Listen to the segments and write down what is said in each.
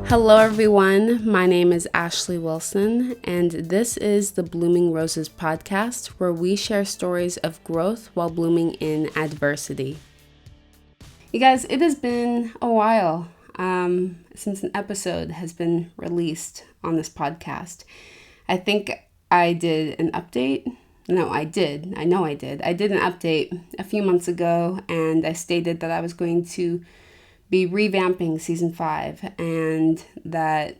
Hello everyone, my name is Ashley Wilson, and this is the Blooming Roses podcast, where we share stories of growth while blooming in adversity. You guys, it has been a while since an episode has been released on this podcast. I think I did an update. No, I did. I know I did. I did an update a few months ago, and I stated that I was going to be revamping season 5 and that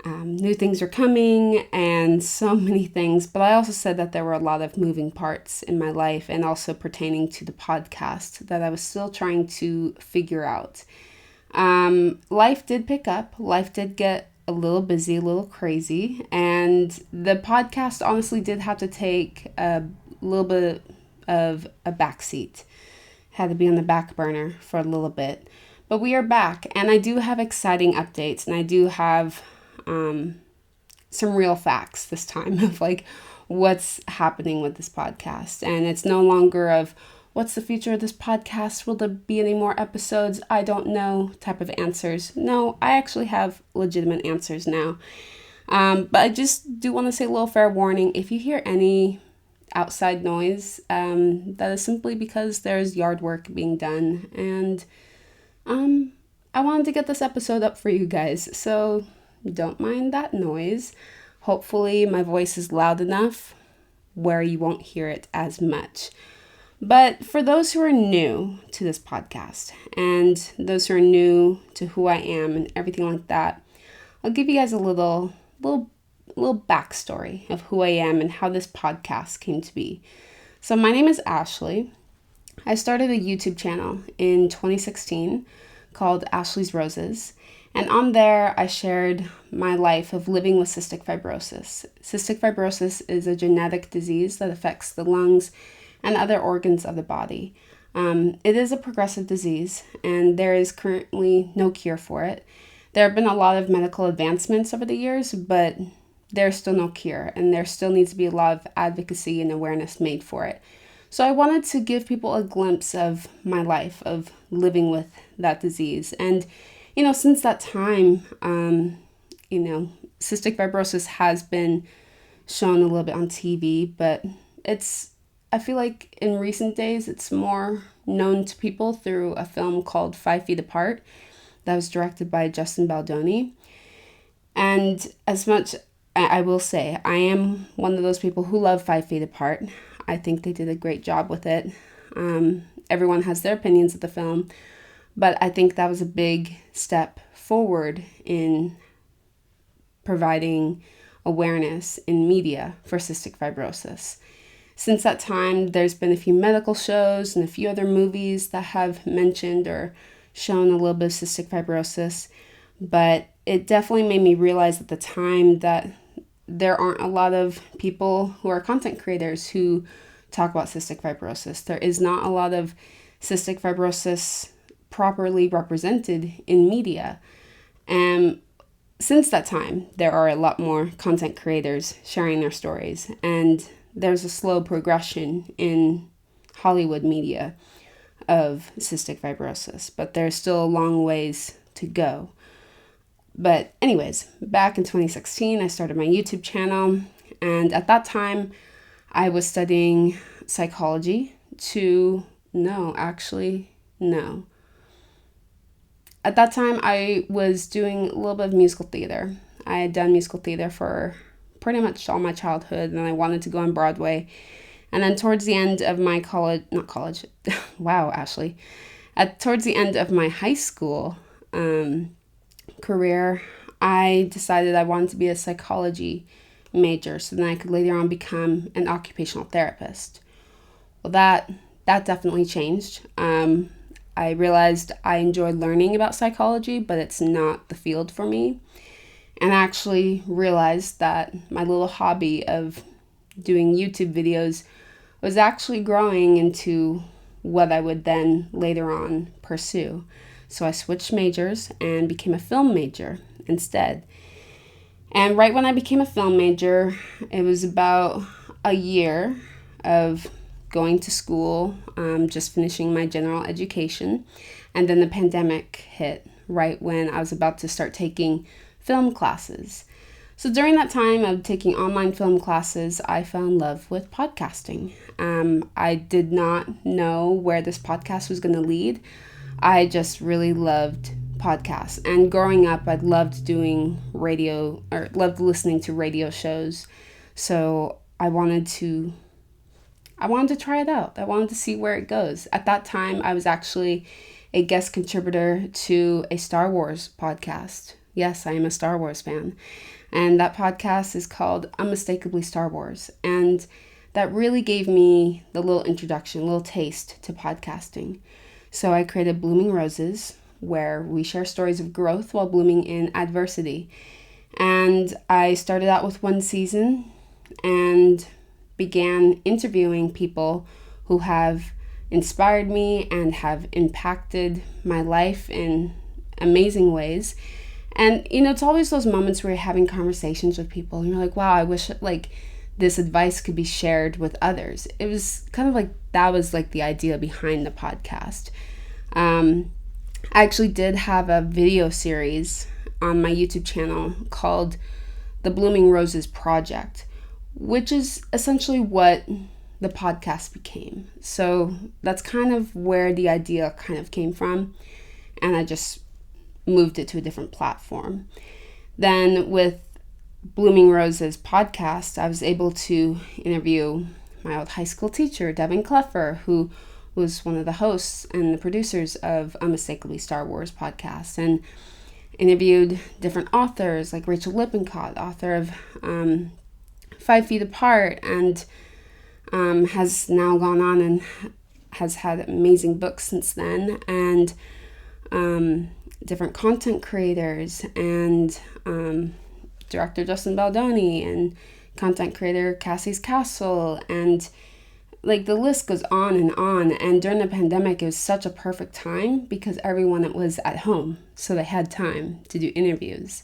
new things are coming and so many things. But I also said that there were a lot of moving parts in my life and also pertaining to the podcast that I was still trying to figure out. Life did pick up. Life did get a little busy, a little crazy. And the podcast honestly did have to take a little bit of a backseat. Had to be on the back burner for a little bit. But we are back, and I do have exciting updates, and I do have some real facts this time of like what's happening with this podcast. And it's no longer of what's the future of this podcast? Will there be any more episodes? I don't know type of answers. No, I actually have legitimate answers now. But I just do want to say a little fair warning. If you hear any outside noise, that is simply because there's yard work being done, and I wanted to get this episode up for you guys, so don't mind that noise. Hopefully my voice is loud enough where you won't hear it as much. But for those who are new to this podcast and those who are new to who I am and everything like that, I'll give you guys a little backstory of who I am and how this podcast came to be. So my name is Ashley. I started a YouTube channel in 2016 called Ashley's Roses, and on there I shared my life of living with cystic fibrosis. Cystic fibrosis is a genetic disease that affects the lungs and other organs of the body. It is a progressive disease, and there is currently no cure for it. There have been a lot of medical advancements over the years, but there's still no cure, and there still needs to be a lot of advocacy and awareness made for it. So I wanted to give people a glimpse of my life of living with that disease. And, since that time, cystic fibrosis has been shown a little bit on TV, but I feel like in recent days, it's more known to people through a film called 5 Feet Apart that was directed by Justin Baldoni. And as much, I will say, I am one of those people who love 5 Feet Apart. I think they did a great job with it. Everyone has their opinions of the film, but I think that was a big step forward in providing awareness in media for cystic fibrosis. Since that time, there's been a few medical shows and a few other movies that have mentioned or shown a little bit of cystic fibrosis, but it definitely made me realize at the time that there aren't a lot of people who are content creators who talk about cystic fibrosis. There is not a lot of cystic fibrosis properly represented in media. And since that time, there are a lot more content creators sharing their stories, and there's a slow progression in Hollywood media of cystic fibrosis, but there's still a long ways to go. But anyways, back in 2016, I started my YouTube channel, and at that time, I was studying psychology no. At that time, I was doing a little bit of musical theater. I had done musical theater for pretty much all my childhood, and I wanted to go on Broadway. And then towards the end of my wow, Ashley. Towards the end of my high school career, I decided I wanted to be a psychology major so then I could later on become an occupational therapist. Well, that definitely changed. I realized I enjoyed learning about psychology, but it's not the field for me. And I actually realized that my little hobby of doing YouTube videos was actually growing into what I would then later on pursue. So I switched majors and became a film major instead. And right when I became a film major, it was about a year of going to school, just finishing my general education. And then the pandemic hit right when I was about to start taking film classes. So during that time of taking online film classes, I fell in love with podcasting. I did not know where this podcast was going to lead. I just really loved podcasts. And growing up, I loved doing radio, or loved listening to radio shows. So I wanted to try it out. I wanted to see where it goes. At that time, I was actually a guest contributor to a Star Wars podcast. Yes, I am a Star Wars fan. And that podcast is called Unmistakably Star Wars. And that really gave me the little introduction, a little taste to podcasting. So I created Blooming Roses, where we share stories of growth while blooming in adversity. And I started out with one season and began interviewing people who have inspired me and have impacted my life in amazing ways. And, it's always those moments where you're having conversations with people and you're like, wow, I wish this advice could be shared with others. It was kind of like, that was like the idea behind the podcast. I actually did have a video series on my YouTube channel called The Blooming Roses Project, which is essentially what the podcast became. So that's kind of where the idea kind of came from. And I just moved it to a different platform. Then with Blooming Roses podcast, I was able to interview my old high school teacher, Devin Cleffer, who was one of the hosts and the producers of Unmistakably Star Wars podcast, and interviewed different authors like Rachel Lippincott, author of 5 Feet Apart, and has now gone on and has had amazing books since then, and different content creators, and director Justin Baldoni, and content creator Cassie's Castle, and like the list goes on. And during the pandemic, it was such a perfect time because everyone was at home, so they had time to do interviews.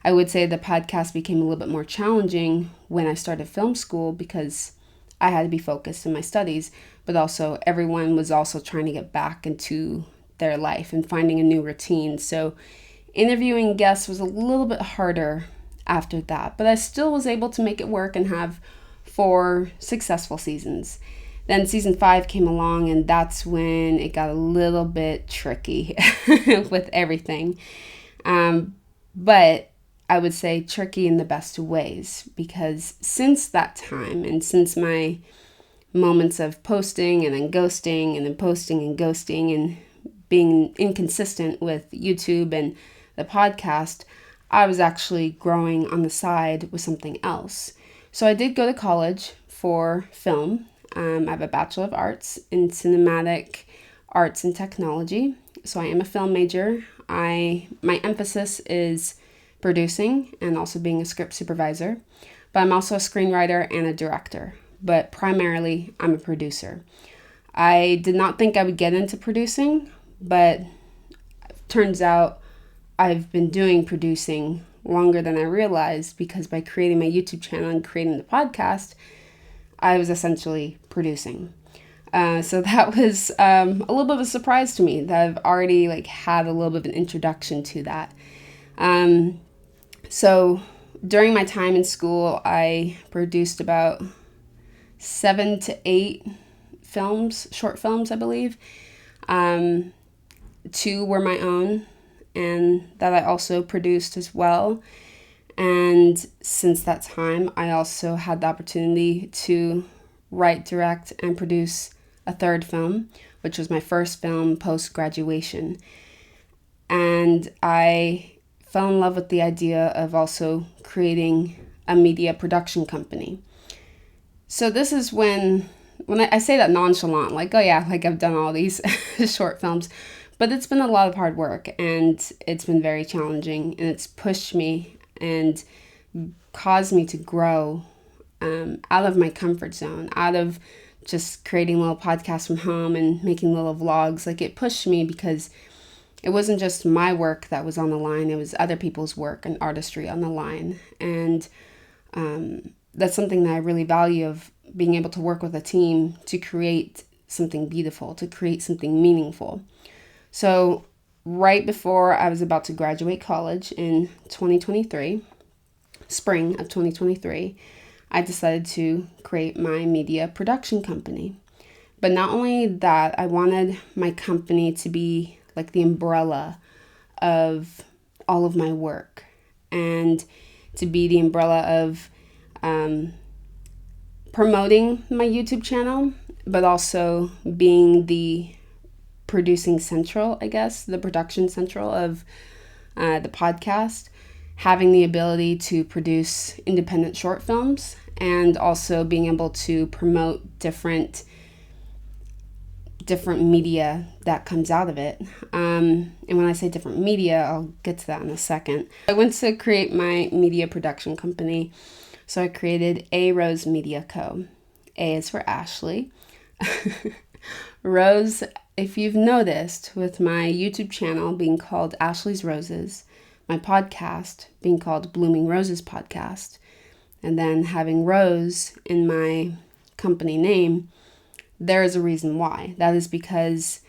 I would say the podcast became a little bit more challenging when I started film school because I had to be focused in my studies, but also everyone was also trying to get back into their life and finding a new routine. So interviewing guests was a little bit harder after that, but I still was able to make it work and have 4 successful seasons. Then season 5 came along, and that's when it got a little bit tricky with everything. But I would say tricky in the best of ways, because since that time and since my moments of posting and then ghosting and then posting and ghosting and being inconsistent with YouTube and the podcast, I was actually growing on the side with something else. So I did go to college for film. I have a Bachelor of Arts in Cinematic Arts and Technology. So I am a film major. My emphasis is producing and also being a script supervisor. But I'm also a screenwriter and a director. But primarily, I'm a producer. I did not think I would get into producing, but turns out I've been doing producing longer than I realized, because by creating my YouTube channel and creating the podcast, I was essentially producing. So that was a little bit of a surprise to me that I've already had a little bit of an introduction to that. So during my time in school, I produced about 7 to 8 films, short films, I believe. 2 were my own, and that I also produced as well. And since that time, I also had the opportunity to write, direct, and produce a 3rd film, which was my first film post-graduation. And I fell in love with the idea of also creating a media production company. So this is when I say that nonchalant, oh yeah, I've done all these short films, but it's been a lot of hard work, and it's been very challenging, and it's pushed me and caused me to grow out of my comfort zone, out of just creating little podcasts from home and making little vlogs. It pushed me because it wasn't just my work that was on the line, it was other people's work and artistry on the line. And that's something that I really value, of being able to work with a team to create something beautiful, to create something meaningful. So right before I was about to graduate college in 2023, spring of 2023, I decided to create my media production company. But not only that, I wanted my company to be like the umbrella of all of my work, and to be the umbrella of promoting my YouTube channel, but also being the producing central, I guess, the production central of the podcast, having the ability to produce independent short films, and also being able to promote different media that comes out of it. And when I say different media, I'll get to that in a second. I went to create my media production company, so I created A Rose Media Co. A is for Ashley. Rose, if you've noticed, with my YouTube channel being called Ashley's Roses, my podcast being called Blooming Roses Podcast, and then having Rose in my company name, there is a reason why. That is because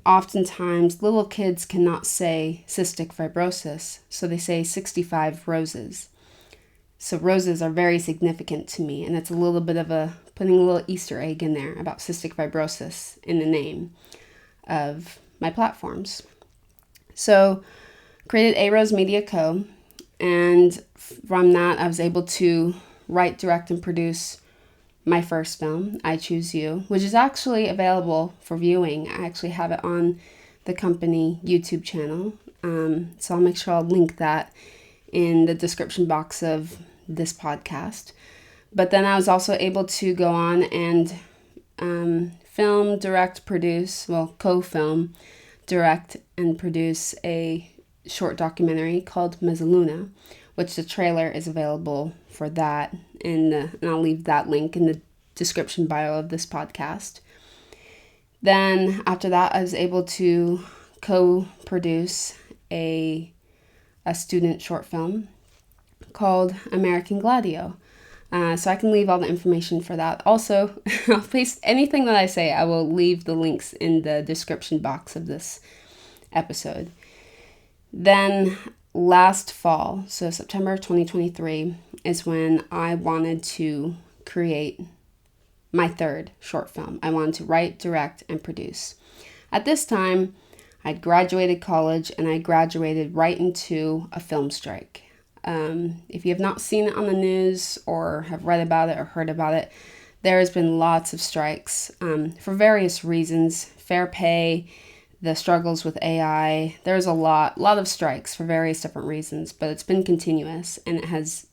oftentimes little kids cannot say cystic fibrosis, so they say 65 roses. So roses are very significant to me, and it's a little bit of putting a little Easter egg in there about cystic fibrosis in the name of my platforms. So created A Rose Media Co. And from that, I was able to write, direct, and produce my first film, I Choose You, which is actually available for viewing. I actually have it on the company YouTube channel. So I'll make sure I'll link that in the description box of this podcast. But then I was also able to go on and film, direct, produce, co-film, direct, and produce a short documentary called Mezzaluna, which the trailer is available for that, and I'll leave that link in the description bio of this podcast. Then after that, I was able to co-produce a student short film called American Gladio. So I can leave all the information for that. Also, I'll paste anything that I say, I will leave the links in the description box of this episode. Then last fall, so September 2023, is when I wanted to create my third short film. I wanted to write, direct, and produce. At this time, I'd graduated college, and I graduated right into a film strike. If you have not seen it on the news or have read about it or heard about it, there has been lots of strikes for various reasons. Fair pay, the struggles with AI. There's a lot of strikes for various different reasons, but it's been continuous, and it has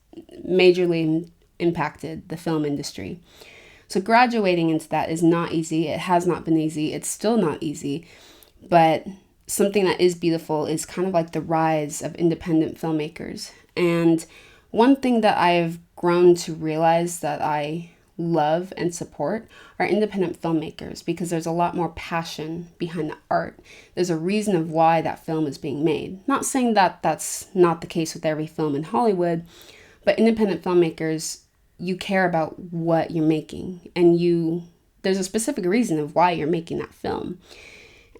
majorly impacted the film industry. So graduating into that is not easy. It has not been easy. It's still not easy. But something that is beautiful is kind of like the rise of independent filmmakers. And one thing that I've grown to realize that I love and support are independent filmmakers, because there's a lot more passion behind the art. There's a reason of why that film is being made. Not saying that that's not the case with every film in Hollywood, but independent filmmakers, you care about what you're making, and there's a specific reason of why you're making that film.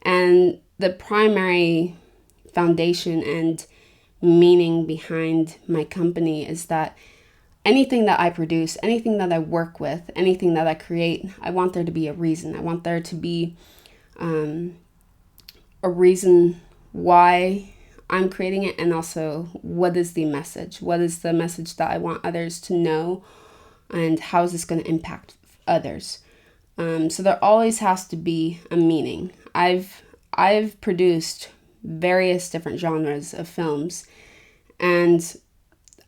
And the primary foundation and meaning behind my company is that anything that I produce, anything that I work with, anything that I create, I want there to be a reason. I want there to be a reason why I'm creating it, and also what is the message? What is the message that I want others to know, and how is this going to impact others? So there always has to be a meaning. I've produced various different genres of films, and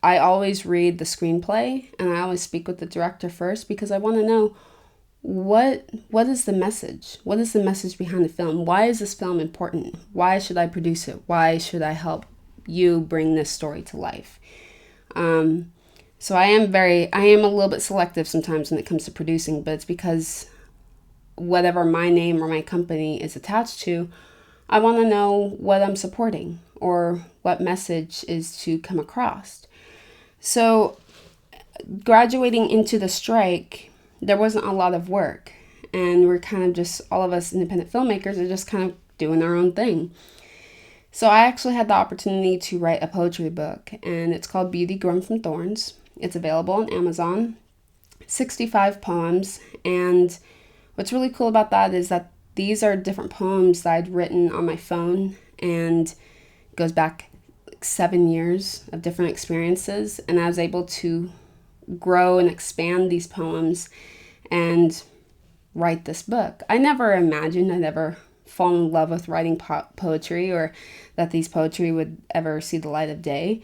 I always read the screenplay, and I always speak with the director first, because I want to know what is the message? What is the message behind the film? Why is this film important? Why should I produce it? Why should I help you bring this story to life? So I am a little bit selective sometimes when it comes to producing, but it's because whatever my name or my company is attached to, I want to know what I'm supporting or what message is to come across. So graduating into the strike, there wasn't a lot of work, and we're kind of just, all of us independent filmmakers are just kind of doing our own thing. So I actually had the opportunity to write a poetry book, and it's called Beauty Grown From Thorns. It's available on Amazon, 65 poems, and what's really cool about that is that these are different poems that I'd written on my phone, and it goes back like 7 years of different experiences, and I was able to grow and expand these poems and write this book. I never imagined I'd ever fall in love with writing poetry, or that these poetry would ever see the light of day,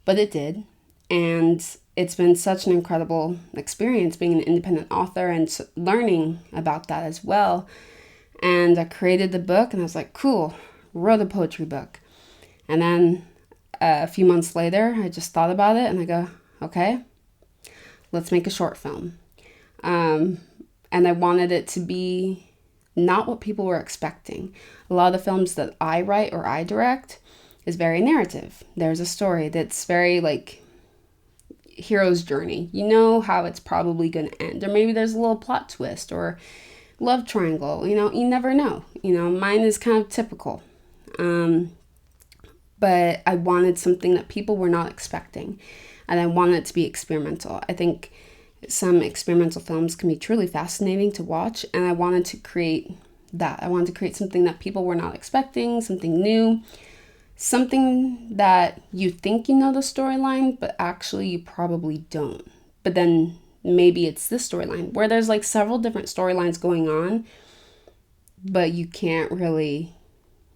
but it did. And it's been such an incredible experience being an independent author and learning about that as well. And I created the book, and I was like, cool, wrote a poetry book. And then a few months later, I just thought about it, and I go, okay, let's make a short film. And I wanted it to be not what people were expecting. A lot of the films that I write or I direct is very narrative. There's a story that's very like hero's journey. You know how it's probably going to end. Or maybe there's a little plot twist or love triangle. You never know. Mine is kind of typical. But I wanted something that people were not expecting. And I wanted it to be experimental. I think some experimental films can be truly fascinating to watch, and I wanted to create that. I wanted to create something that people were not expecting, something new, something that you think you know the storyline, but actually you probably don't. But then maybe it's this storyline where there's like several different storylines going on, but you don't really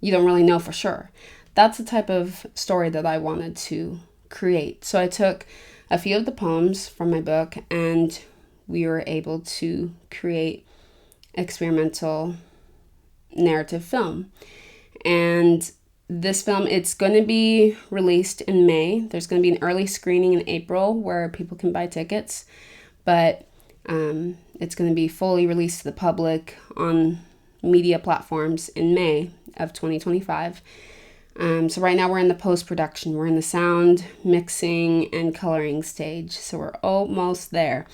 know for sure. That's the type of story that I wanted to create. So I took a few of the poems from my book, and we were able to create experimental narrative film. And this film, it's going to be released in May. There's going to be an early screening in April where people can buy tickets, but it's going to be fully released to the public on media platforms in May of 2025. So right now we're in the post-production. We're in the sound, mixing, and coloring stage. So we're almost there.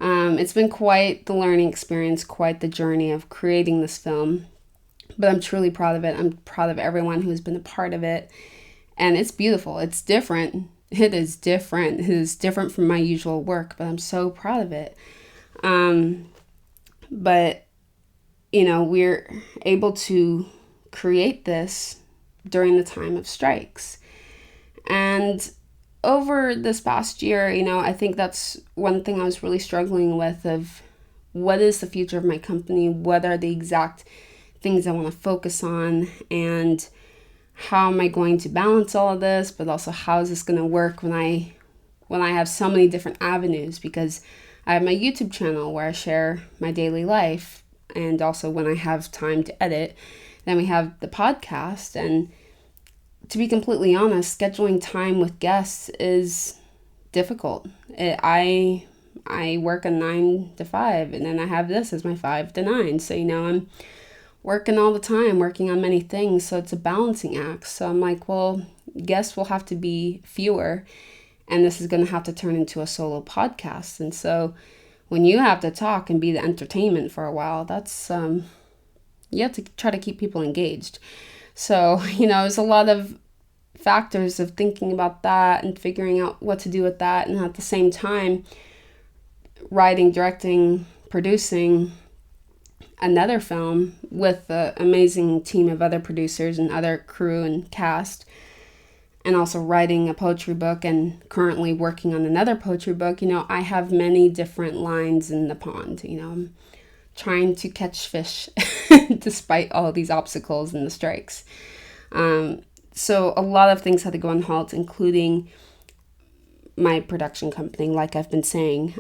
It's been quite the learning experience, quite the journey of creating this film. But I'm truly proud of it. I'm proud of everyone who's been a part of it. And it's beautiful. It's different. It is different. It is different from my usual work, but I'm so proud of it. But, we're able to create this during the time of strikes. And over this past year, I think that's one thing I was really struggling with, of what is the future of my company? What are the exact things I want to focus on? And how am I going to balance all of this? But also, how is this going to work when I have so many different avenues? Because I have my YouTube channel where I share my daily life, and also when I have time to edit. Then we have the podcast, and to be completely honest, scheduling time with guests is difficult. I work a 9 to 5, and then I have this as my 5 to 9. So, I'm working all the time, working on many things. So it's a balancing act. So I'm like, well, guests will have to be fewer, and this is going to have to turn into a solo podcast. And so when you have to talk and be the entertainment for a while, that's, you have to try to keep people engaged. So, there's a lot of factors of thinking about that and figuring out what to do with that. And at the same time, writing, directing, producing another film with an amazing team of other producers and other crew and cast. And also writing a poetry book and currently working on another poetry book. I have many different lines in the pond. I'm trying to catch fish despite all these obstacles and the strikes. So a lot of things had to go on halt, including my production company, like I've been saying.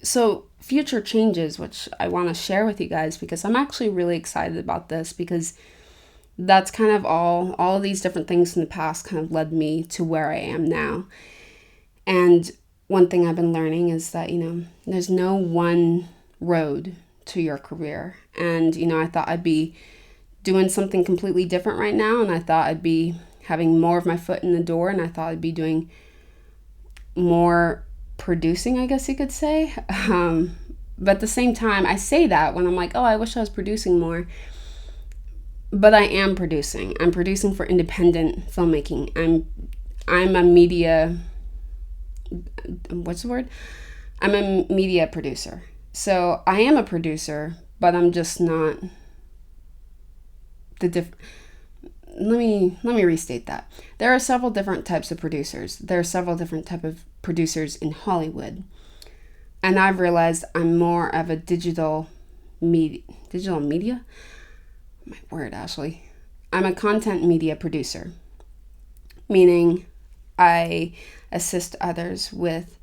So future changes, which I want to share with you guys, because I'm actually really excited about this, because that's kind of all of these different things in the past kind of led me to where I am now. And one thing I've been learning is that, there's no one road to your career. And, I thought I'd be doing something completely different right now. And I thought I'd be having more of my foot in the door. And I thought I'd be doing more producing, I guess you could say. But at the same time, I say that when I'm like, oh, I wish I was producing more. but I am producing. I'm producing for independent filmmaking. I'm a media, what's the word? I'm a media producer. So I am a producer, but I'm just not let me restate that. There are several different types of producers. There are several different types of producers in Hollywood. And I've realized I'm more of a digital media? My word, Ashley. I'm a content media producer, meaning I assist others with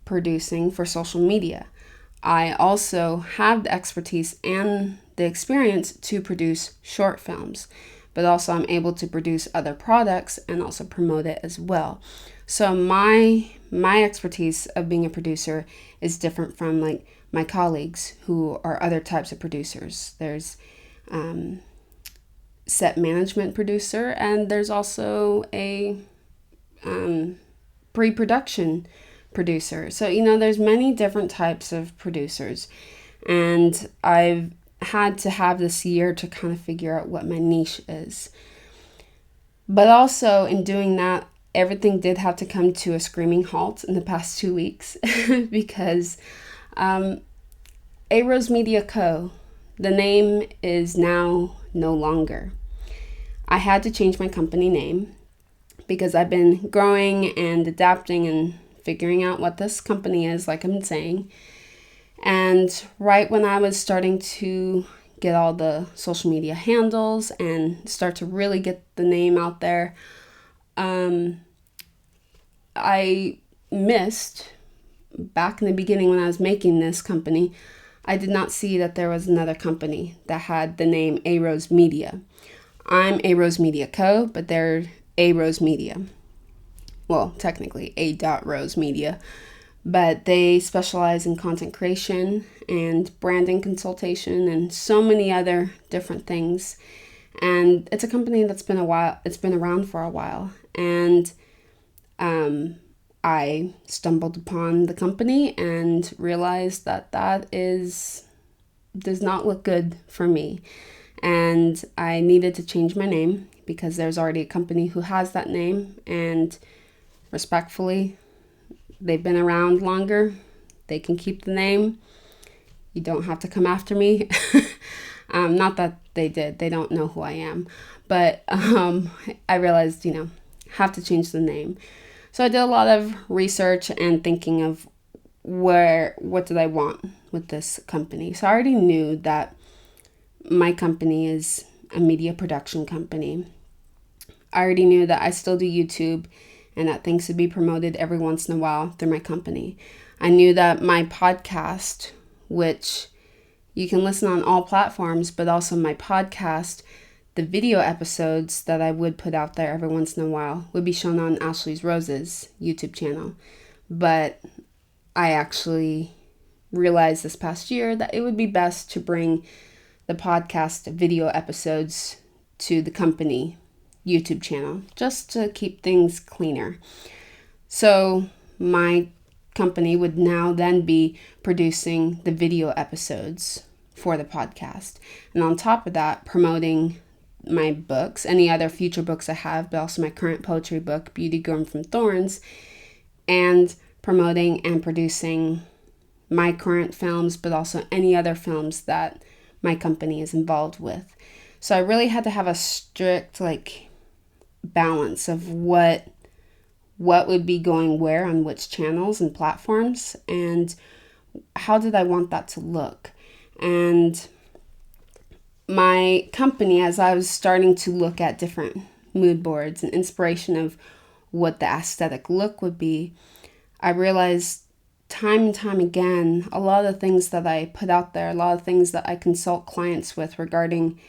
producing for social media. I also have the expertise and the experience to produce short films, but also I'm able to produce other products and also promote it as well. So my expertise of being a producer is different from like my colleagues who are other types of producers. There's set management producer, and there's also a pre-production producer. So, there's many different types of producers, and I've had to have this year to kind of figure out what my niche is. But also in doing that, everything did have to come to a screaming halt in the past 2 weeks because Roseraie Media Co., the name is now no longer. I had to change my company name because I've been growing and adapting and figuring out what this company is, like I'm saying. And right when I was starting to get all the social media handles and start to really get the name out there, I missed, back in the beginning when I was making this company, I did not see that there was another company that had the name Roseraie Media. I'm Roseraie Media Co., but they're Roseraie Media. Well, technically Roseraie Media, but they specialize in content creation and branding consultation and so many other different things. And it's a company that's been around for a while. And I stumbled upon the company and realized that does not look good for me. And I needed to change my name because there's already a company who has that name, and respectfully, they've been around longer. They can keep the name. You don't have to come after me. Not that they did. They don't know who I am. But I realized, have to change the name. So I did a lot of research and thinking of what did I want with this company. So I already knew that my company is a media production company. I already knew that I still do YouTube and that things should be promoted every once in a while through my company. I knew that my podcast, which you can listen on all platforms, but also my podcast, the video episodes that I would put out there every once in a while would be shown on Ashley's Roses YouTube channel. But I actually realized this past year that it would be best to bring the podcast video episodes to the company YouTube channel just to keep things cleaner. So my company would now then be producing the video episodes for the podcast. And on top of that, promoting my books, any other future books I have, but also my current poetry book, Grown From Thorns, and promoting and producing my current films, but also any other films that my company is involved with. So I really had to have a strict balance of what would be going where on which channels and platforms, and how did I want that to look. And my company, as I was starting to look at different mood boards and inspiration of what the aesthetic look would be, I realized time and time again, a lot of the things that I put out there, a lot of things that I consult clients with regarding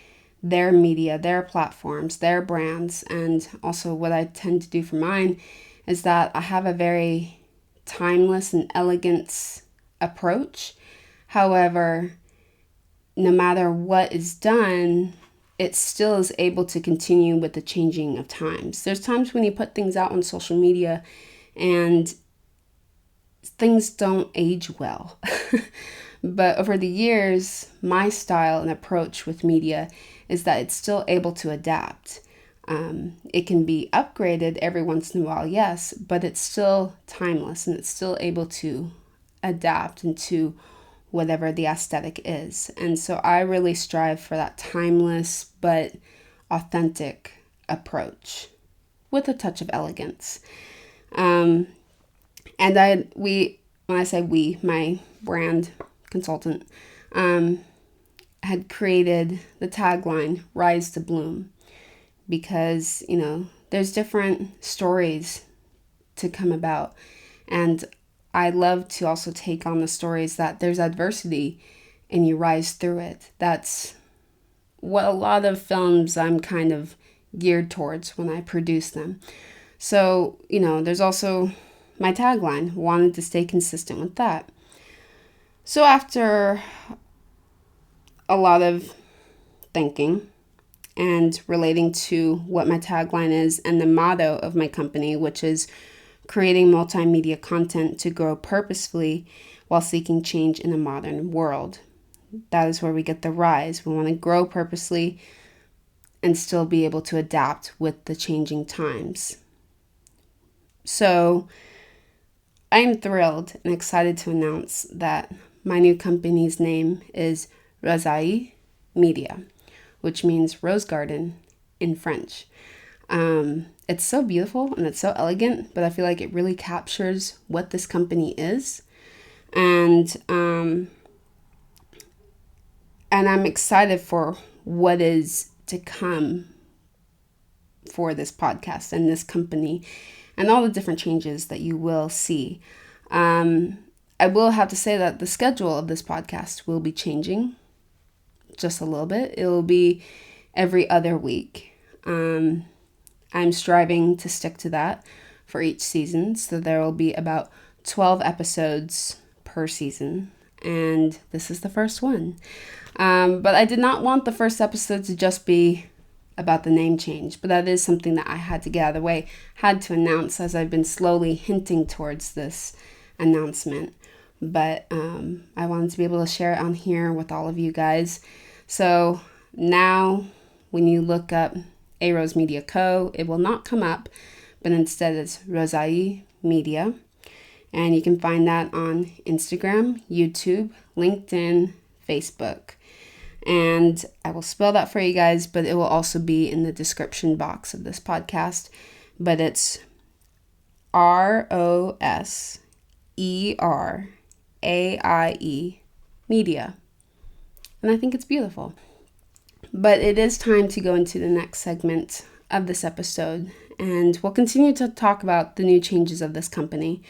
their media, their platforms, their brands, and also what I tend to do for mine is that I have a very timeless and elegant approach. However, no matter what is done, it still is able to continue with the changing of times. There's times when you put things out on social media and things don't age well. But over the years, my style and approach with media is that it's still able to adapt. It can be upgraded every once in a while, yes, but it's still timeless and it's still able to adapt into whatever the aesthetic is. And so I really strive for that timeless but authentic approach with a touch of elegance. And when I say we, my brand consultant, had created the tagline, Rise to Bloom, because, there's different stories to come about. And I love to also take on the stories that there's adversity and you rise through it. That's what a lot of films I'm kind of geared towards when I produce them. So, there's also my tagline, wanted to stay consistent with that. So after a lot of thinking and relating to what my tagline is and the motto of my company, which is creating multimedia content to grow purposefully while seeking change in a modern world. That is where we get the rise. We want to grow purposely and still be able to adapt with the changing times. So I'm thrilled and excited to announce that my new company's name is Roseraie Media, which means rose garden in French. It's so beautiful and it's so elegant, but I feel like it really captures what this company is. And I'm excited for what is to come for this podcast and this company and all the different changes that you will see. I will have to say that the schedule of this podcast will be changing just a little bit. It will be every other week. I'm striving to stick to that for each season. So there will be about 12 episodes per season. And this is the first one. But I did not want the first episode to just be about the name change. But that is something that I had to get out of the way, had to announce as I've been slowly hinting towards this announcement. But I wanted to be able to share it on here with all of you guys. So now when you look up A Rose Media Co., it will not come up, but instead it's Roseraie Media. And you can find that on Instagram, YouTube, LinkedIn, Facebook. And I will spell that for you guys, but it will also be in the description box of this podcast. But it's ROSERAIE Media. And I think it's beautiful. But it is time to go into the next segment of this episode. And we'll continue to talk about the new changes of this company.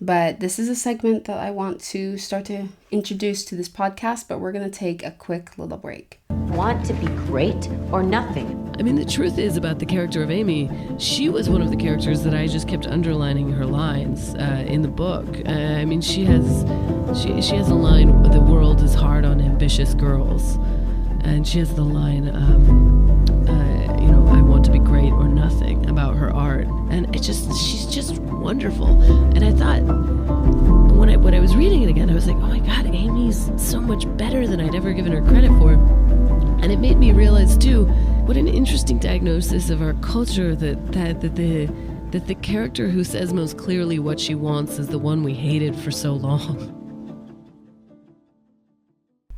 But this is a segment that I want to start to introduce to this podcast, but we're going to take a quick little break. Want to be great or nothing? I mean, the truth is about the character of Amy, she was one of the characters that I just kept underlining her lines in the book. I mean, she has a line, the world is hard on ambitious girls. And she has the line, I want to be great or nothing about her art. And she's just wonderful. And I thought, when I was reading it again, I was like, oh my God, Amy's so much better than I'd ever given her credit for. And it made me realize too, what an interesting diagnosis of our culture that the character who says most clearly what she wants is the one we hated for so long.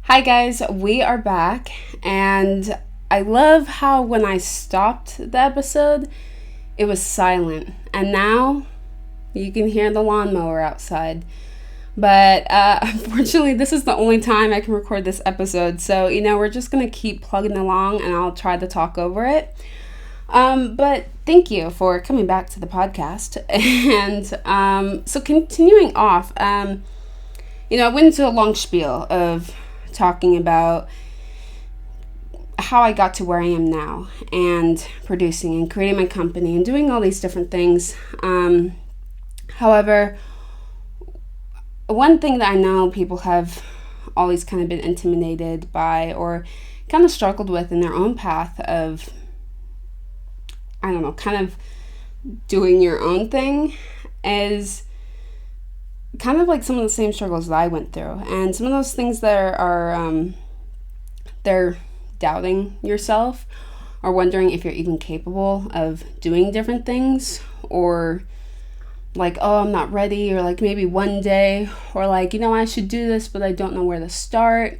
Hi guys, we are back, and I love how when I stopped the episode, it was silent, and now you can hear the lawnmower outside. But unfortunately, this is the only time I can record this episode, so we're just gonna keep plugging along, and I'll try to talk over it. But thank you for coming back to the podcast, and so continuing off, I went into a long spiel of talking about how I got to where I am now and producing and creating my company and doing all these different things. However, one thing that I know people have always kind of been intimidated by or kind of struggled with in their own path of, kind of doing your own thing is kind of like some of the same struggles that I went through, and some of those things that are they're doubting yourself or wondering if you're even capable of doing different things, or like, oh, I'm not ready, or like maybe one day, or like, I should do this, but I don't know where to start.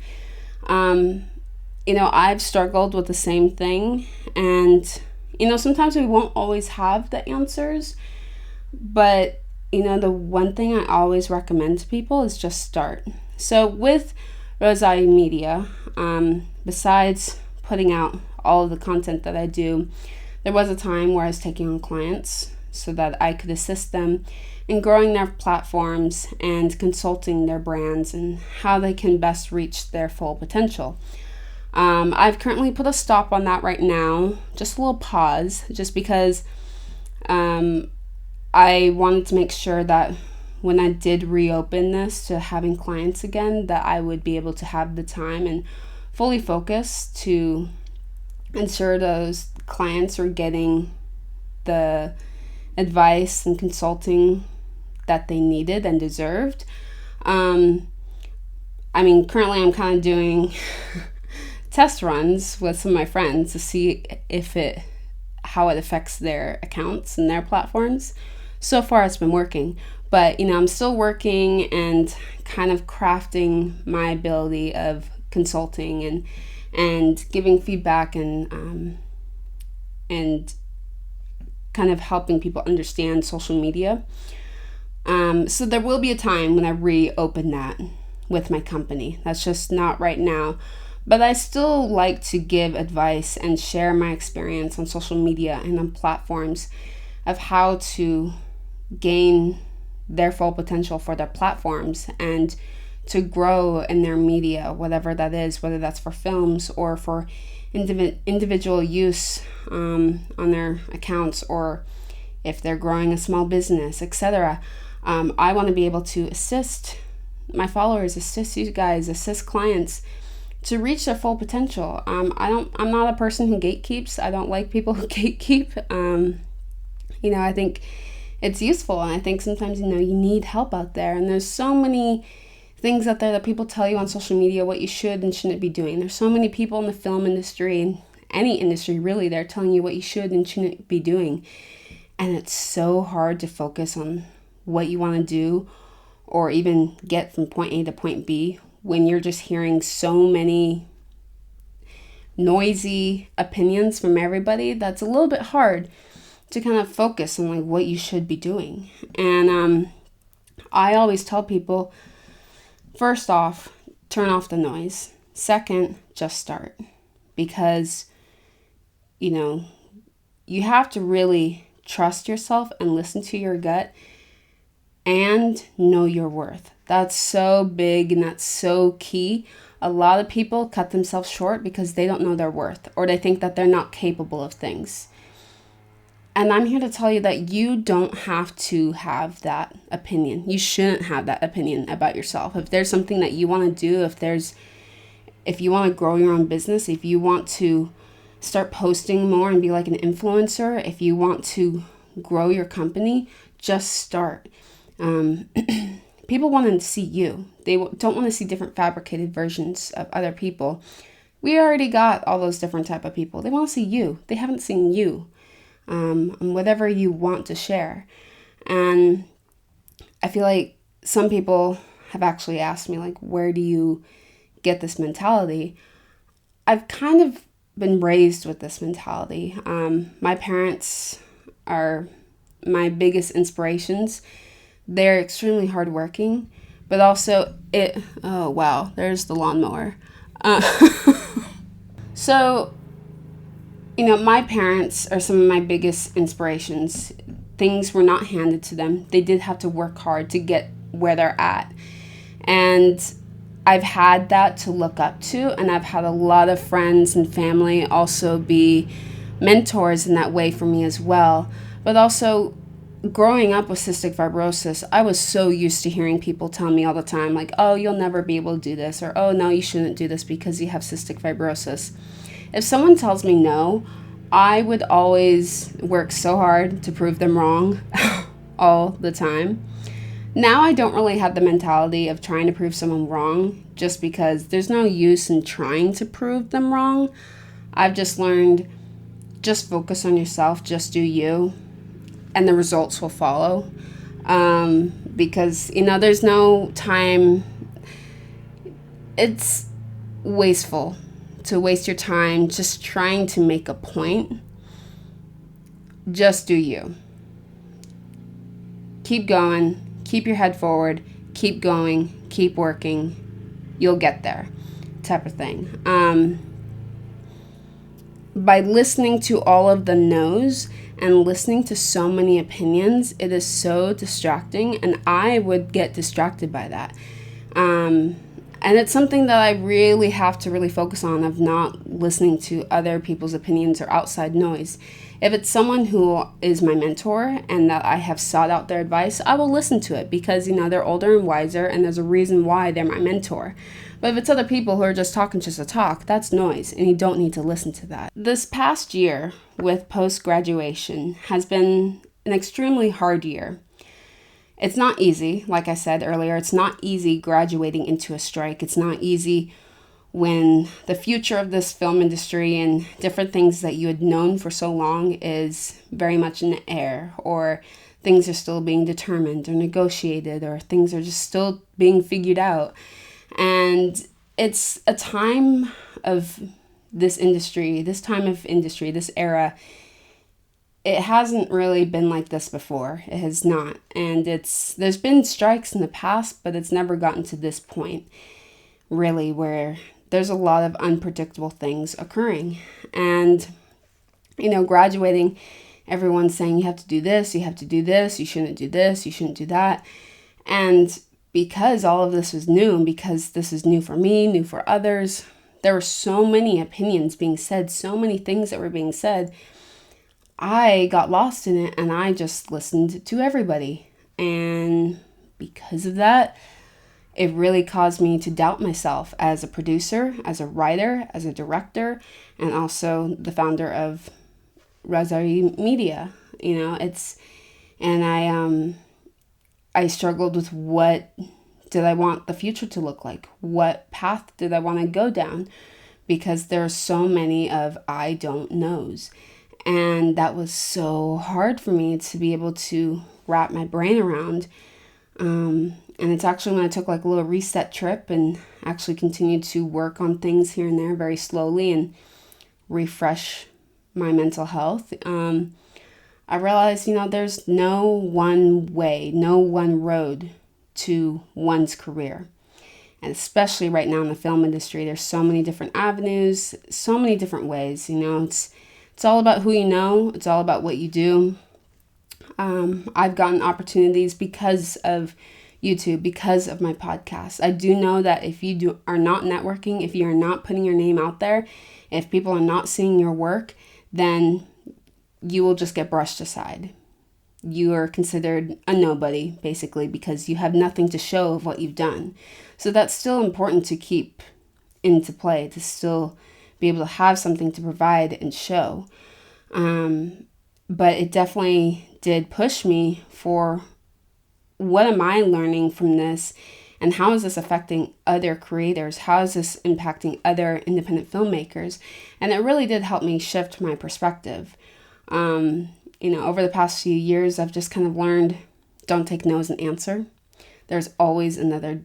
I've struggled with the same thing, and, sometimes we won't always have the answers, but, the one thing I always recommend to people is just start. So with Roseraie Media, besides putting out all of the content that I do, there was a time where I was taking on clients so that I could assist them in growing their platforms and consulting their brands and how they can best reach their full potential. I've currently put a stop on that right now, just a little pause, just because I wanted to make sure that when I did reopen this to having clients again, that I would be able to have the time and fully focus to ensure those clients are getting the advice and consulting that they needed and deserved. Currently I'm kind of doing test runs with some of my friends to see how it affects their accounts and their platforms. So far it's been working, but I'm still working and kind of crafting my ability of consulting and giving feedback and kind of helping people understand social media. So there will be a time when I reopen that with my company. That's just not right now. But I still like to give advice and share my experience on social media and on platforms of how to gain their full potential for their platforms and to grow in their media, whatever that is, whether that's for films or for individual use on their accounts, or if they're growing a small business, etc. I want to be able to assist my followers, assist you guys, assist clients to reach their full potential. I'm not a person who gatekeeps. I don't like people who gatekeep. I think it's useful, and I think sometimes you need help out there, and there's so many things out there that people tell you on social media what you should and shouldn't be doing. There's so many people in the film industry and any industry really, they're telling you what you should and shouldn't be doing, and it's so hard to focus on what you want to do or even get from point A to point B when you're just hearing so many noisy opinions from everybody. That's a little bit hard to kind of focus on like what you should be doing. And I always tell people, first off, turn off the noise. Second, just start. Because, you have to really trust yourself and listen to your gut and know your worth. That's so big and that's so key. A lot of people cut themselves short because they don't know their worth, or they think that they're not capable of things. And I'm here to tell you that you don't have to have that opinion. You shouldn't have that opinion about yourself. If there's something that you want to do, if you want to grow your own business, if you want to start posting more and be like an influencer, if you want to grow your company, just start. People want to see you. They don't want to see different fabricated versions of other people. We already got all those different type of people. They want to see you. They haven't seen you. And whatever you want to share. And I feel like some people have actually asked me, like, where do you get this mentality? I've kind of been raised with this mentality. My parents are my biggest inspirations. They're extremely hardworking, but also oh wow, there's the lawnmower. So, my parents are some of my biggest inspirations. Things were not handed to them. They did have to work hard to get where they're at. And I've had that to look up to, and I've had a lot of friends and family also be mentors in that way for me as well. But also, growing up with cystic fibrosis, I was so used to hearing people tell me all the time, like, oh, you'll never be able to do this, or oh, no, you shouldn't do this because you have cystic fibrosis. If someone tells me no, I would always work so hard to prove them wrong all the time. Now I don't really have the mentality of trying to prove someone wrong, just because there's no use in trying to prove them wrong. I've just learned, just focus on yourself, just do you, and the results will follow. Because, there's no time. It's wasteful to waste your time just trying to make a point. Just do you. Keep going. Keep your head forward. Keep going. Keep working. You'll get there, type of thing. By listening to all of the no's and listening to so many opinions, it is so distracting, and I would get distracted by that. And it's something that I really have to really focus on, of not listening to other people's opinions or outside noise. If it's someone who is my mentor and that I have sought out their advice, I will listen to it because, they're older and wiser, and there's a reason why they're my mentor. But if it's other people who are just talking just to talk, that's noise, and you don't need to listen to that. This past year with post-graduation has been an extremely hard year. It's not easy, like I said earlier, it's not easy graduating into a strike. It's not easy when the future of this film industry and different things that you had known for so long is very much in the air, or things are still being determined or negotiated, or things are just still being figured out. And it's a time of this industry, this era. It hasn't really been like this before. It has not. And there's been strikes in the past, but it's never gotten to this point, really, where there's a lot of unpredictable things occurring. And, graduating, everyone's saying you have to do this, you have to do this, you shouldn't do this, you shouldn't do that. And because all of this was new, and because this is new for me, new for others, there were so many opinions being said, so many things that were being said. I got lost in it, and I just listened to everybody. And because of that, it really caused me to doubt myself as a producer, as a writer, as a director, and also the founder of Roseraie Media. I struggled with what did I want the future to look like? What path did I want to go down? Because there are so many of I don't knows. And that was so hard for me to be able to wrap my brain around. And it's actually when I took like a little reset trip and actually continued to work on things here and there very slowly and refresh my mental health. I realized, there's no one way, no one road to one's career. And especially right now in the film industry, there's so many different avenues, so many different ways. It's all about who you know. It's all about what you do. I've gotten opportunities because of YouTube, because of my podcast. I do know that if you are not networking, if you are not putting your name out there, if people are not seeing your work, then you will just get brushed aside. You are considered a nobody, basically, because you have nothing to show of what you've done. So that's still important to keep into play, to still be able to have something to provide and show. But it definitely did push me for what am I learning from this, and how is this affecting other creators? How is this impacting other independent filmmakers? And it really did help me shift my perspective. Over the past few years, I've just kind of learned, don't take no as an answer. There's always another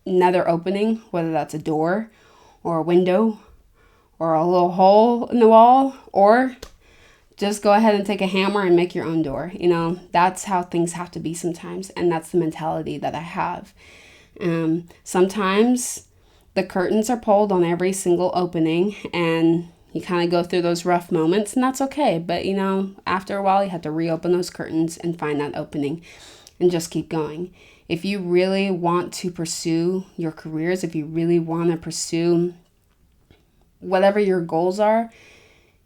opening, whether that's a door or a window or a little hole in the wall, or just go ahead and take a hammer and make your own door. That's how things have to be sometimes. And that's the mentality that I have. Sometimes the curtains are pulled on every single opening, and you kind of go through those rough moments, and that's okay. But, after a while, you have to reopen those curtains and find that opening and just keep going. If you really want to pursue your careers, if you really want to pursue whatever your goals are,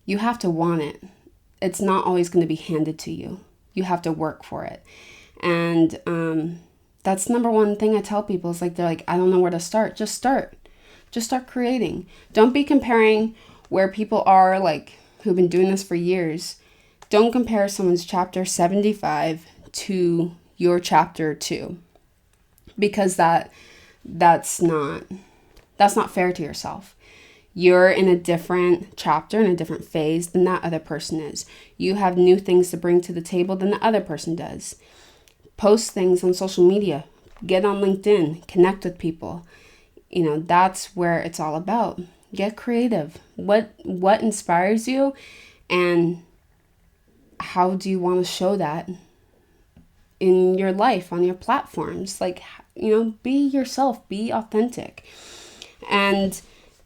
you have to want it. It's not always going to be handed to you. You have to work for it. And that's number one thing I tell people is they're like, I don't know where to start. Just start. Just start creating. Don't be comparing where people are who've been doing this for years. Don't compare someone's chapter 75 to your chapter too, because that's not fair to yourself. You're in a different chapter, in a different phase than that other person is. You have new things to bring to the table than the other person does. Post things on social media, get on LinkedIn, connect with people. That's where it's all about. Get creative. What inspires you, and how do you want to show that in your life, on your platforms? Be yourself, be authentic. And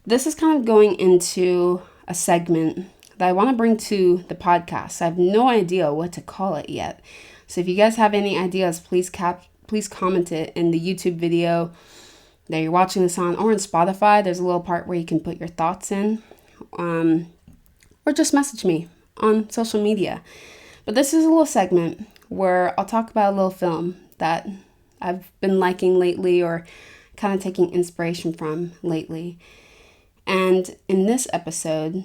this is kind of going into a segment that I want to bring to the podcast. I have no idea what to call it yet. So if you guys have any ideas, please comment it in the YouTube video that you're watching this on, or on Spotify. There's a little part where you can put your thoughts in, or just message me on social media. But this is a little segment where I'll talk about a little film that I've been liking lately, or kind of taking inspiration from lately. And in this episode,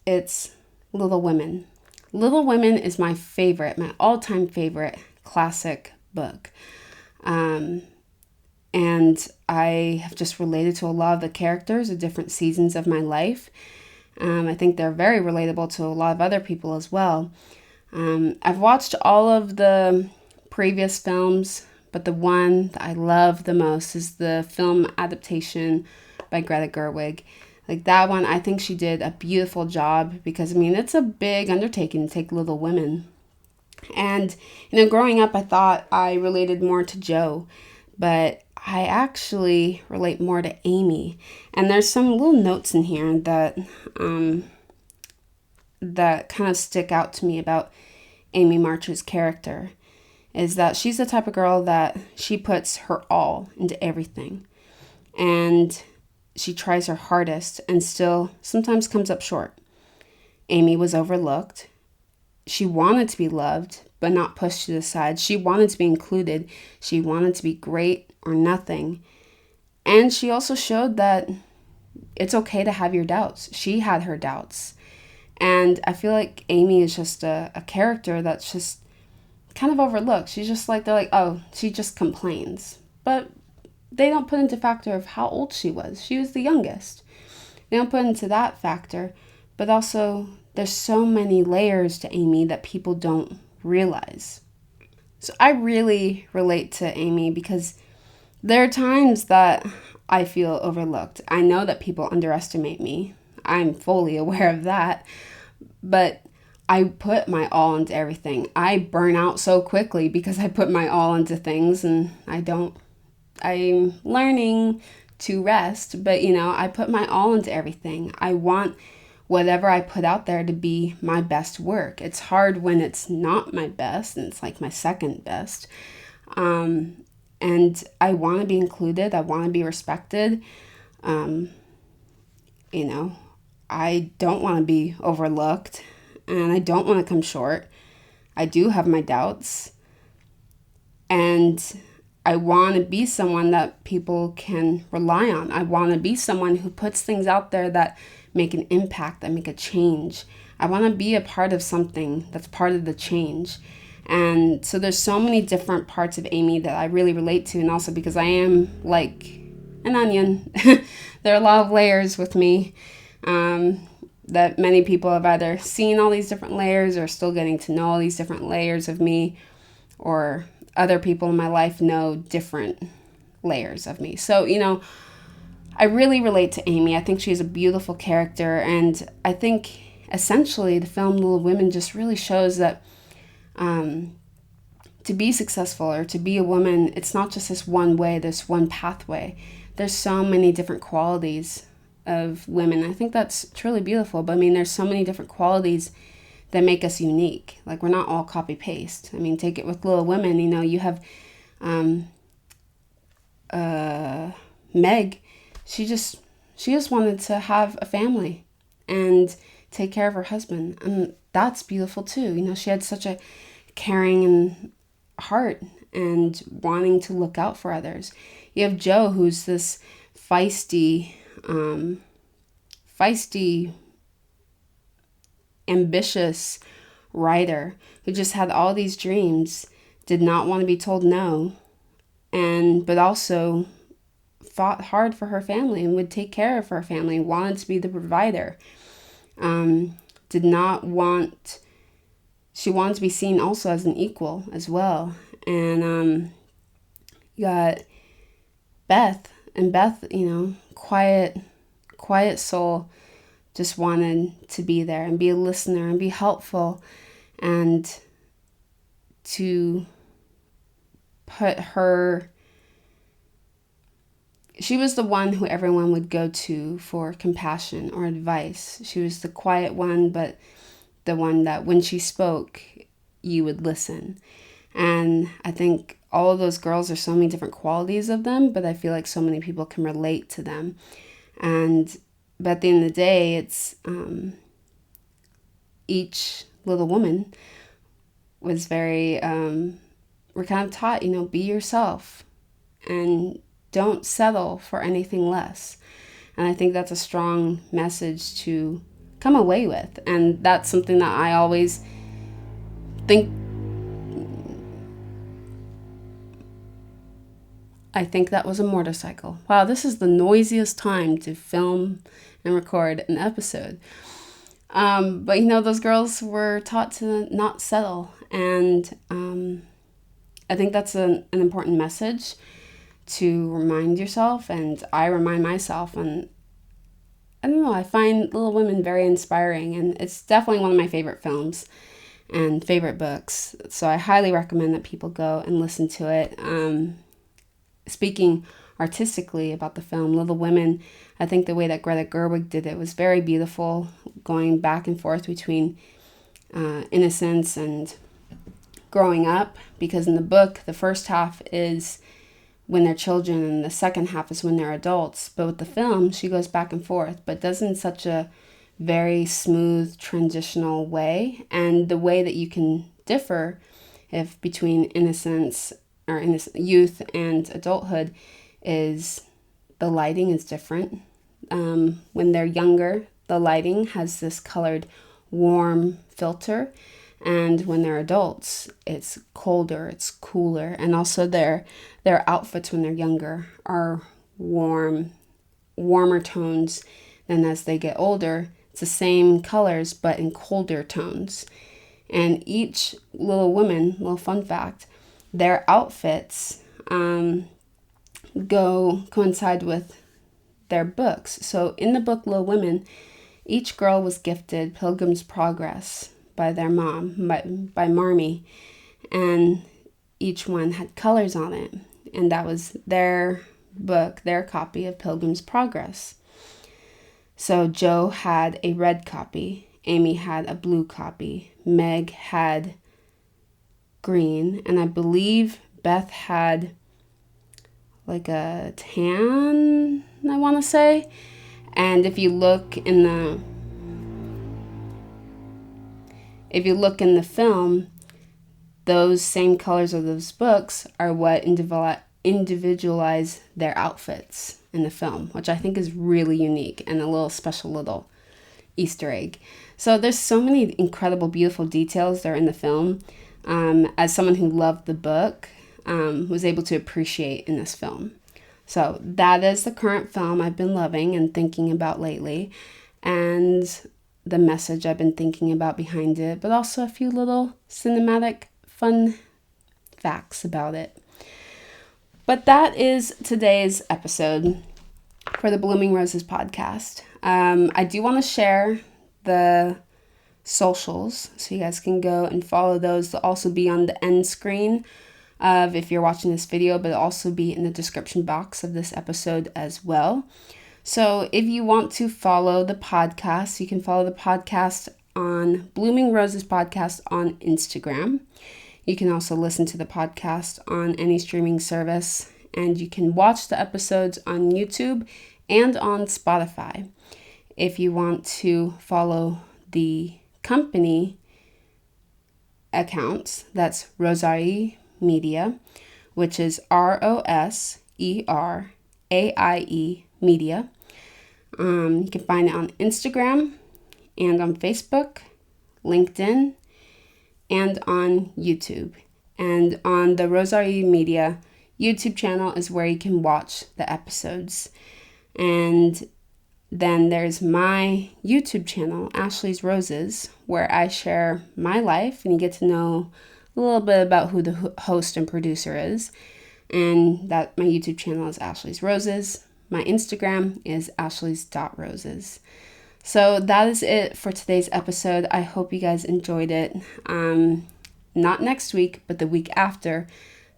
it's Little Women. Little Women is my all-time favorite classic book. And I have just related to a lot of the characters at different seasons of my life. I think they're very relatable to a lot of other people as well. I've watched all of the previous films, but the one that I love the most is the film adaptation by Greta Gerwig. That one, I think she did a beautiful job, because it's a big undertaking to take Little Women. And growing up, I thought I related more to Jo, but I actually relate more to Amy. And there's some little notes in here that kind of stick out to me about Amy March's character, is that she's the type of girl that she puts her all into everything. And she tries her hardest and still sometimes comes up short. Amy was overlooked. She wanted to be loved, but not pushed to the side. She wanted to be included. She wanted to be great or nothing. And she also showed that it's okay to have your doubts. She had her doubts. And I feel like Amy is just a character that's just kind of overlooked. She's just they're like, oh, she just complains. But they don't put into factor of how old she was. She was the youngest. They don't put into that factor. But also, there's so many layers to Amy that people don't realize. So I really relate to Amy, because there are times that I feel overlooked. I know that people underestimate me. I'm fully aware of that. But I put my all into everything. I burn out so quickly because I put my all into things, and I'm learning to rest, but I put my all into everything. I want whatever I put out there to be my best work. It's hard when it's not my best, and it's my second best. And I want to be included. I want to be respected. I don't want to be overlooked, and I don't want to come short. I do have my doubts, and I want to be someone that people can rely on. I want to be someone who puts things out there that make an impact, that make a change. I want to be a part of something that's part of the change. And so there's so many different parts of Amy that I really relate to. And also because I am like an onion. There are a lot of layers with me that many people have either seen all these different layers, or still getting to know all these different layers of me, or other people in my life know different layers of me. So, I really relate to Amy. I think she's a beautiful character. And I think essentially the film Little Women just really shows that to be successful, or to be a woman, it's not just this one way, this one pathway. There's so many different qualities of women. I think that's truly beautiful. But there's so many different qualities that make us unique. We're not all copy paste. Take it with Little Women. You have Meg. She just wanted to have a family and take care of her husband, and that's beautiful too. She had such a caring and heart, and wanting to look out for others. You have Jo, who's this feisty, ambitious writer who just had all these dreams did not want to be told no, but also fought hard for her family and would take care of her family, wanted to be the provider. She wanted to be seen also as an equal as well. And you got Beth, and Beth, quiet soul, just wanted to be there and be a listener and be helpful, and to put her, she was the one who everyone would go to for compassion or advice. She was the quiet one, but the one that when she spoke, you would listen. And I think all of those girls, there's so many different qualities of them, but I feel like so many people can relate to them. But at the end of the day, it's each little woman was very, we're kind of taught, be yourself and don't settle for anything less. And I think that's a strong message to come away with. And that's something that I always think, I think that was a motorcycle. Wow, this is the noisiest time to film and record an episode. But those girls were taught to not settle. And I think that's an important message to remind yourself. And I remind myself. And I don't know, I find Little Women very inspiring. And it's definitely one of my favorite films and favorite books. So I highly recommend that people go and listen to it. Speaking artistically about the film, Little Women, I think the way that Greta Gerwig did it was very beautiful, going back and forth between innocence and growing up, because in the book, the first half is when they're children and the second half is when they're adults. But with the film, she goes back and forth, but does in such a very smooth transitional way. And the way that you can differ if between innocence or youth and adulthood is the lighting is different. When they're younger, the lighting has this colored warm filter, and when they're adults, it's colder, it's cooler. And also their outfits when they're younger are warmer tones, and as they get older, it's the same colors but in colder tones. And each Little Woman, little fun fact, their outfits coincide with their books. So in the book Little Women, each girl was gifted Pilgrim's Progress by their mom, by Marmee, and each one had colors on it, and that was their book, their copy of Pilgrim's Progress. So Jo had a red copy, Amy had a blue copy, Meg had green, and I believe Beth had like a tan, I want to say. And if you look in the film, those same colors of those books are what individualize their outfits in the film, which I think is really unique and a little special little Easter egg. So there's so many incredible, beautiful details there in the film. As someone who loved the book, was able to appreciate in this film. So that is the current film I've been loving and thinking about lately, and the message I've been thinking about behind it, but also a few little cinematic fun facts about it. But that is today's episode for the Blooming Roses podcast. I do want to share the socials so you guys can go and follow those. They'll also be on the end screen of if you're watching this video, but it'll also be in the description box of this episode as well. So if you want to follow the podcast, you can follow the podcast on Blooming Roses Podcast on Instagram. You can also listen to the podcast on any streaming service, and you can watch the episodes on YouTube and on Spotify. If you want to follow the company accounts, that's Roseraie Media, which is ROSERAIE Media. You can find it on Instagram and on Facebook, LinkedIn, and on YouTube. And on the Roseraie Media YouTube channel is where you can watch the episodes. And then there's my YouTube channel, Ashley's Roses, where I share my life and you get to know a little bit about who the host and producer is. And that my YouTube channel is Ashley's Roses. My Instagram is ashleys.roses. So that is it for today's episode. I hope you guys enjoyed it. Not next week, but the week after,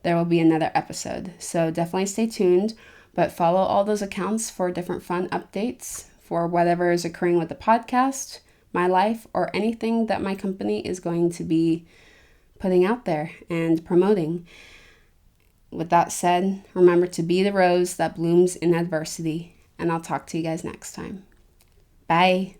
there will be another episode. So definitely stay tuned, but follow all those accounts for different fun updates for whatever is occurring with the podcast, my life, or anything that my company is going to be putting out there and promoting. With that said, remember to be the rose that blooms in adversity, and I'll talk to you guys next time. Bye.